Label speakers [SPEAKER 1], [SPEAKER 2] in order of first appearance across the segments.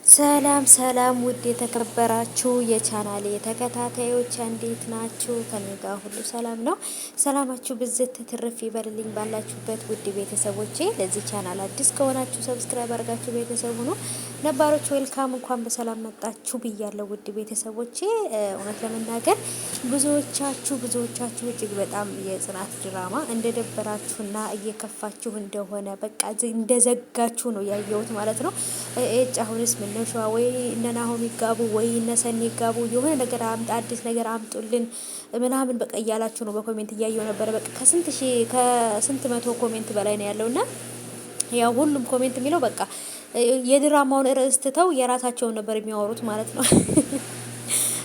[SPEAKER 1] ሰላም ሰላም ውድ የተከበራችሁ የቻናሌ ተከታታዮች እንዴት ናችሁ? ከኔ ጋር ሁሉ ሰላም ነው። ሰላማችሁ ብዝት ትርፍ ይበልልኝ ባላችሁበት ውድ ቤተሰቦቼ። ለዚህ ቻናል አዲስ ከሆናችሁ ሰብስክራይብ አድርጋችሁ ቤተሰቡ ነው። ነባሮች ዌልካም፣ እንኳን በሰላም መጣችሁ ብያለሁ ውድ ቤተሰቦቼ። እውነት ለመናገር ብዙዎቻችሁ እጅግ በጣም የጽናት ድራማ እንደደበራችሁና እየከፋችሁ እንደሆነ በቃ እንደዘጋችሁ ነው ያየሁት ማለት ነው። አሁንስ ምን ነው ሸዋ ወይ እነ ናሆም ይጋቡ ወይ እነ ሰኒ ይጋቡ፣ የሆነ ነገር አዲስ ነገር አምጡልን ምናምን በቃ እያላችሁ ነው። በኮሜንት እያየው ነበረ። በቃ ከስንት መቶ ኮሜንት በላይ ነው ያለውና ያው ሁሉም ኮሜንት የሚለው በቃ የድራማውን ርዕስ ትተው የራሳቸውን ነበር የሚያወሩት ማለት ነው።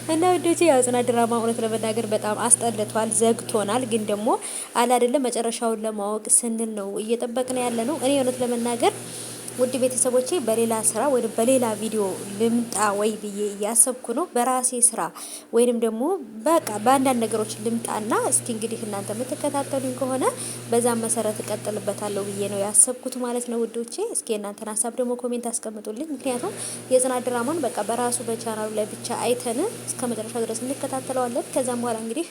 [SPEAKER 1] እና ወዶቼ ያው ጽናት ድራማ እውነት ለመናገር በጣም አስጠልቷል፣ ዘግቶናል። ግን ደግሞ አለ አይደለም መጨረሻውን ለማወቅ ስንል ነው እየጠበቅን ያለ ነው። እኔ እውነት ለመናገር ውድ ቤተሰቦቼ በሌላ ስራ ወይ በሌላ ቪዲዮ ልምጣ ወይ ብዬ እያሰብኩ ነው። በራሴ ስራ ወይንም ደግሞ በቃ በአንዳንድ ነገሮች ልምጣና እስቲ እንግዲህ እናንተ የምትከታተሉኝ ከሆነ በዛ መሰረት እቀጥልበታለሁ ብዬ ነው ያሰብኩት ማለት ነው ውዶቼ። እስኪ እናንተን ሀሳብ ደግሞ ኮሜንት አስቀምጡልኝ። ምክንያቱም የጽናት ድራማን በቃ በራሱ በቻናሉ ላይ ብቻ አይተን እስከ መጨረሻው ድረስ እንከታተለዋለን። ከዛም በኋላ እንግዲህ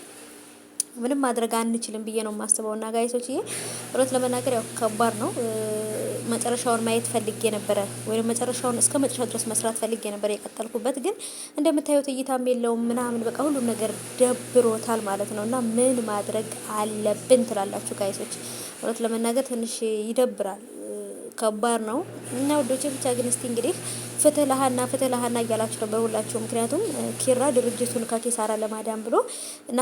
[SPEAKER 1] ምንም ማድረግ አንችልም ብዬ ነው የማስበውና ጋይሶችዬ እውነት ለመናገር ያው ከባድ ነው። መጨረሻውን ማየት ፈልጌ ነበረ ወይም መጨረሻውን እስከ መጨረሻው ድረስ መስራት ፈልጌ ነበር የቀጠልኩበት። ግን እንደምታዩት እይታም የለውም ምናምን በቃ ሁሉም ነገር ደብሮታል ማለት ነው። እና ምን ማድረግ አለብን ትላላችሁ ጋይሶች? እውነት ለመናገር ትንሽ ይደብራል፣ ከባድ ነው። እና ወዶቼ ብቻ ግን እስቲ እንግዲህ ፍትህ ለሀና እያላችሁ ነበር ሁላችሁ። ምክንያቱም ኪራ ድርጅቱን ከኪሳራ ለማዳን ብሎ እና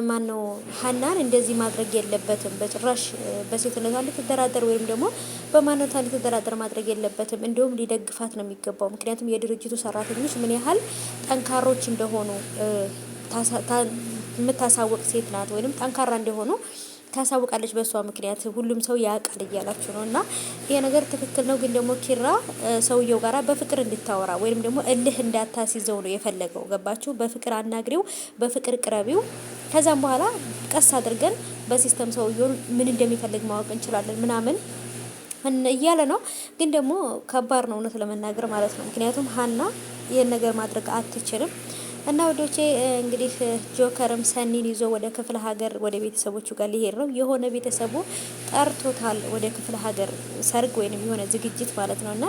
[SPEAKER 1] ማን ነው ሀናን እንደዚህ ማድረግ የለበትም በጭራሽ። በሴትነቷ ልትደራደር ወይም ደግሞ በማንነቷ ልትደራደር ማድረግ የለበትም። እንዲሁም ሊደግፋት ነው የሚገባው። ምክንያቱም የድርጅቱ ሰራተኞች ምን ያህል ጠንካሮች እንደሆኑ የምታሳወቅ ሴት ናት፣ ወይም ጠንካራ እንደሆኑ ታሳውቃለች። በሷ ምክንያት ሁሉም ሰው ያውቃል እያላችሁ ነው። እና ይሄ ነገር ትክክል ነው። ግን ደግሞ ኪራ ሰውየው ጋራ በፍቅር እንድታወራ ወይም ደግሞ እልህ እንዳታስይዘው ነው የፈለገው። ገባችሁ? በፍቅር አናግሪው፣ በፍቅር ቅረቢው። ከዛም በኋላ ቀስ አድርገን በሲስተም ሰውየውን ምን እንደሚፈልግ ማወቅ እንችላለን ምናምን እያለ ነው። ግን ደግሞ ከባድ ነው እውነት ለመናገር ማለት ነው። ምክንያቱም ሀና ይህን ነገር ማድረግ አትችልም። እና ወዶቼ እንግዲህ ጆከርም ሰኒን ይዞ ወደ ክፍለ ሀገር ወደ ቤተሰቦቹ ጋር ሊሄድ ነው። የሆነ ቤተሰቡ ጠርቶታል ወደ ክፍለ ሀገር ሰርግ ወይንም የሆነ ዝግጅት ማለት ነው። እና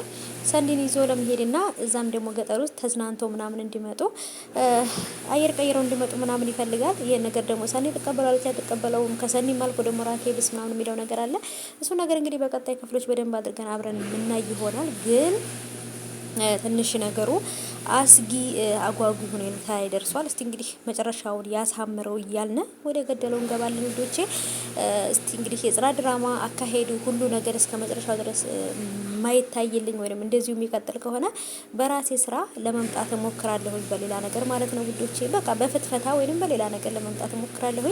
[SPEAKER 1] ሰኒን ይዞ ለመሄድና እዛም ደግሞ ገጠር ውስጥ ተዝናንቶ ምናምን እንዲመጡ አየር ቀይረው እንዲመጡ ምናምን ይፈልጋል። ይሄን ነገር ደግሞ ሰኒ ተቀበላለች አትቀበለውም። ከሰኒም አልፎ ደግሞ ራኬብስ ምናምን የሚለው ነገር አለ። እሱ ነገር እንግዲህ በቀጣይ ክፍሎች በደንብ አድርገን አብረን የምናይ ይሆናል። ግን ትንሽ ነገሩ አስጊ አጓጉ ሁኔታ ይደርሷል። እስቲ እንግዲህ መጨረሻውን ያሳምረው እያልን ወደ ገደለው እንገባለን ልጆቼ። እስቲ እንግዲህ የጽናት ድራማ አካሄዱ ሁሉ ነገር እስከ መጨረሻው ድረስ ማይታይልኝ ወይንም እንደዚሁ የሚቀጥል ከሆነ በራሴ ስራ ለመምጣት እሞክራለሁ፣ በሌላ ነገር ማለት ነው ውዶቼ። በቃ በፍትፈታ ወይንም በሌላ ነገር ለመምጣት እሞክራለሁ።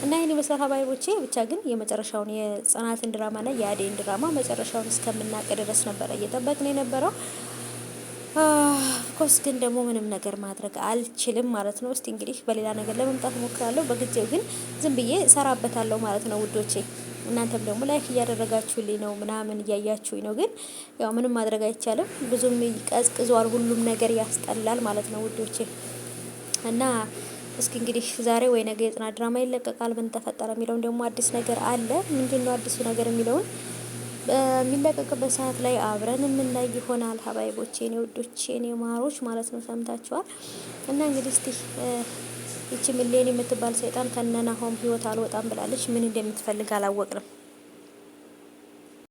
[SPEAKER 1] እና ይሄን ይመስላል ሀባይቦቼ። ብቻ ግን የመጨረሻውን የጽናትን ድራማና የአዴን ድራማ መጨረሻውን እስከምናውቅ ድረስ ነበረ እየጠበቅን የነበረው። ኮስ ግን ደግሞ ምንም ነገር ማድረግ አልችልም ማለት ነው። እስቲ እንግዲህ በሌላ ነገር ለመምጣት ሞክራለሁ። በጊዜው ግን ዝም ብዬ እሰራበታለሁ ማለት ነው ውዶቼ። እናንተም ደግሞ ላይክ እያደረጋችሁልኝ ነው ምናምን እያያችሁኝ ነው። ግን ያው ምንም ማድረግ አይቻልም። ብዙም ቀዝቅዟል፣ ሁሉም ነገር ያስጠላል ማለት ነው ውዶቼ። እና እስኪ እንግዲህ ዛሬ ወይ ነገ የጽናት ድራማ ይለቀቃል። ምን ተፈጠረ የሚለውን ደግሞ አዲስ ነገር አለ። ምንድነው አዲሱ ነገር የሚለውን በሚለቀቅበት ሰዓት ላይ አብረን የምናይ ይሆናል። ሀባይቦቼ፣ እኔ ውዶቼ፣ እኔ ማሮች ማለት ነው። ሰምታችኋል። እና እንግዲህ እስቲ ይቺ ሚሊዮን የምትባል ሰይጣን ከነናሆም ህይወት አልወጣም ብላለች። ምን እንደምትፈልግ አላወቅንም።